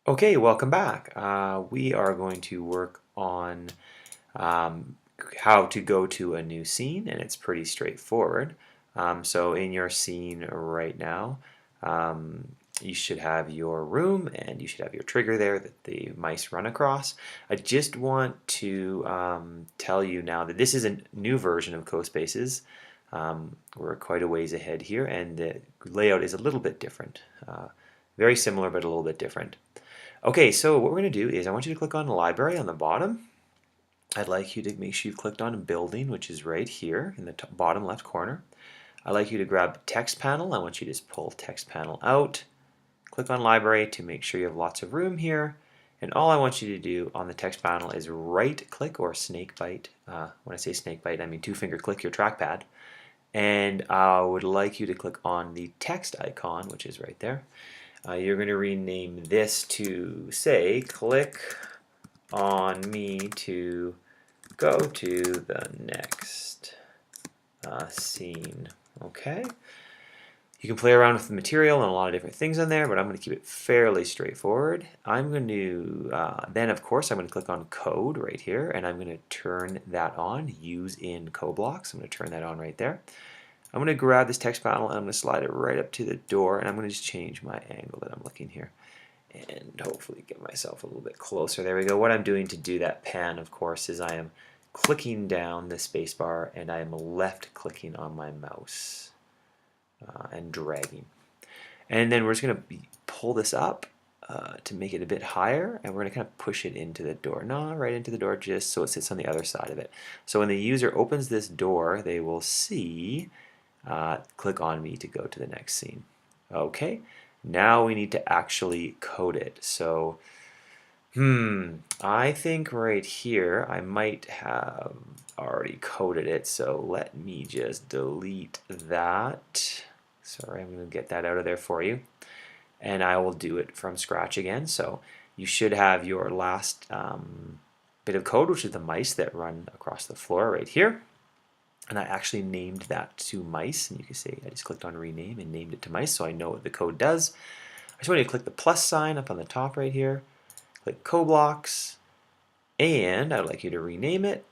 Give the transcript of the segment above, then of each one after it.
Okay, welcome back. We are going to work on how to go to a new scene, and it's pretty straightforward. So in your scene right now, um, you should have your room and you should have your trigger there that the mice run across. I just want to tell you now that this is a new version of CoSpaces. We're quite a ways ahead here, and the layout is a little bit different. Very similar, but a little bit different. Okay, so what we're going to do is I want you to click on Library on the bottom. I'd like you to make sure you've clicked on Building, which is right here in the bottom left corner. I'd like you to grab Text Panel. I want you to just pull Text Panel out. Click on Library to make sure you have lots of room here. And all I want you to do on the text panel is right click or snake bite. When I say snake bite, I mean two-finger click your trackpad. And I would like you to click on the text icon, which is right there. You're going to rename this to, say, click on me to go to the next scene. Okay? You can play around with the material and a lot of different things on there, but I'm going to keep it fairly straightforward. I'm going to, then of course, I'm going to click on code right here, and I'm going to turn that on, use in CoBlocks. I'm going to turn that on right there. I'm going to grab this text panel and I'm going to slide it right up to the door, and I'm going to just change my angle that I'm looking here and hopefully get myself a little bit closer. There we go. What I'm doing to do that pan, of course, is I am clicking down the spacebar and I am left clicking on my mouse and dragging. And then we're just going to pull this up to make it a bit higher, and we're going to kind of push it into the door. Not right into the door, just so it sits on the other side of it. So when the user opens this door, they will see click on me to go to the next scene. Okay, now we need to actually code it. So, I think right here I might have already coded it, so let me just delete that. Sorry, I'm going to get that out of there for you. And I will do it from scratch again. So you should have your last bit of code, which is the mice that run across the floor right here. And I actually named that to mice, and you can see I just clicked on rename and named it to mice, so I know what the code does. I just want you to click the plus sign up on the top right here, click CoBlocks, and I'd like you to rename it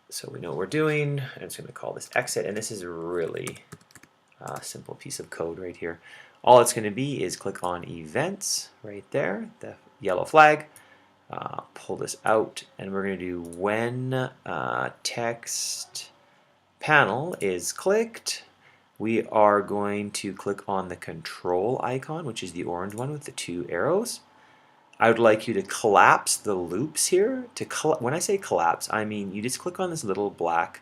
so we know what we're doing. I'm just going to call this exit, and this is really a simple piece of code right here. All it's going to be is click on events right there, the yellow flag, pull this out, and we're going to do when text panel is clicked, we are going to click on the control icon, which is the orange one with the two arrows. I would like you to collapse the loops here. When I say collapse, I mean you just click on this little black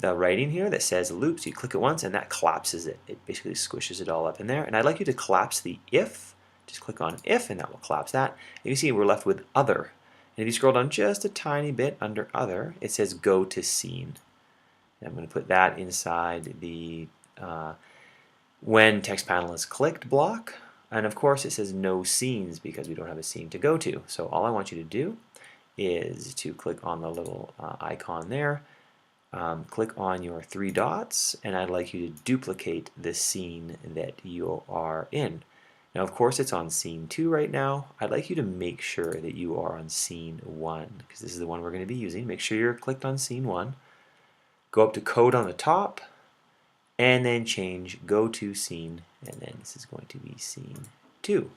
writing here that says loops. You click it once and that collapses it. It basically squishes it all up in there. And I'd like you to collapse the if. Just click on if and that will collapse that. And you see we're left with other. And if you scroll down just a tiny bit under other, it says go to scene. And I'm going to put that inside the when text panel is clicked block. And of course it says no scenes because we don't have a scene to go to. So all I want you to do is to click on the little icon there, click on your three dots, and I'd like you to duplicate the scene that you are in. Now of course it's on scene 2 right now. I'd like you to make sure that you are on scene 1 because this is the one we're going to be using. Make sure you're clicked on scene 1. Go up to code on the top and then change go to scene, and then this is going to be scene 2.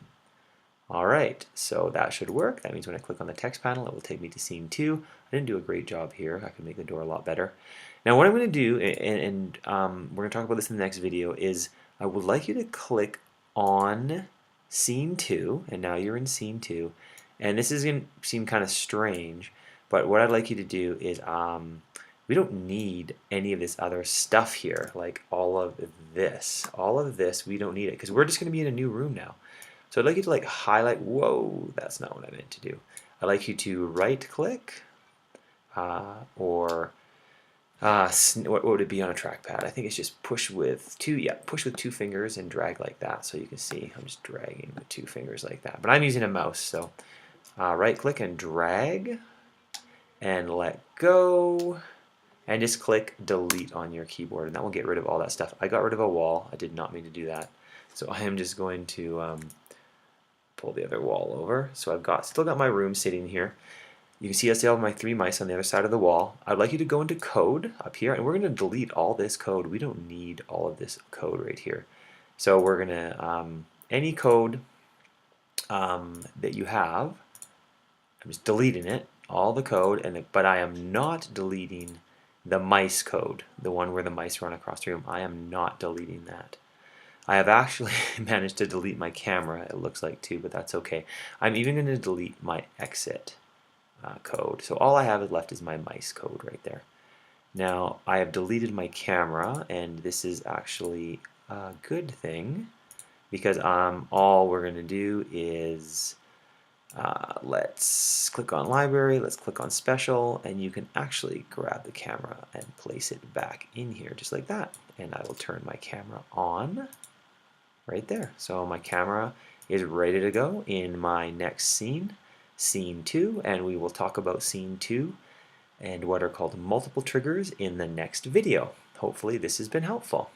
Alright, so that should work. That means when I click on the text panel it will take me to scene 2. I didn't do a great job here. I can make the door a lot better. Now what I'm going to do, and we're going to talk about this in the next video, is I would like you to click on scene 2, and now you're in scene 2, and this is going to seem kind of strange, but what I'd like you to do is we don't need any of this other stuff here, like all of this. All of this, we don't need it because we're just going to be in a new room now. So I'd like you to like highlight, whoa, that's not what I meant to do. I'd like you to right click or what would it be on a trackpad? I think it's just push with two fingers and drag like that. So you can see I'm just dragging with 2 fingers like that. But I'm using a mouse, so right click and drag and let go. And just click delete on your keyboard, and that will get rid of all that stuff. I got rid of a wall. I did not mean to do that. So I am just going to pull the other wall over. So I've still got my room sitting here. You can see I still have my 3 mice on the other side of the wall. I'd like you to go into code up here, and we're going to delete all this code. We don't need all of this code right here. So we're going to, any code that you have, I'm just deleting it, all the code, but I am not deleting the mice code, the one where the mice run across the room. I am not deleting that. I have actually managed to delete my camera, it looks like too, but that's okay. I'm even going to delete my exit code. So all I have left is my mice code right there. Now I have deleted my camera, and this is actually a good thing because all we're going to do is let's click on library, let's click on special, and you can actually grab the camera and place it back in here just like that. And I will turn my camera on right there. So my camera is ready to go in my next scene, scene 2, and we will talk about scene 2 and what are called multiple triggers in the next video. Hopefully this has been helpful.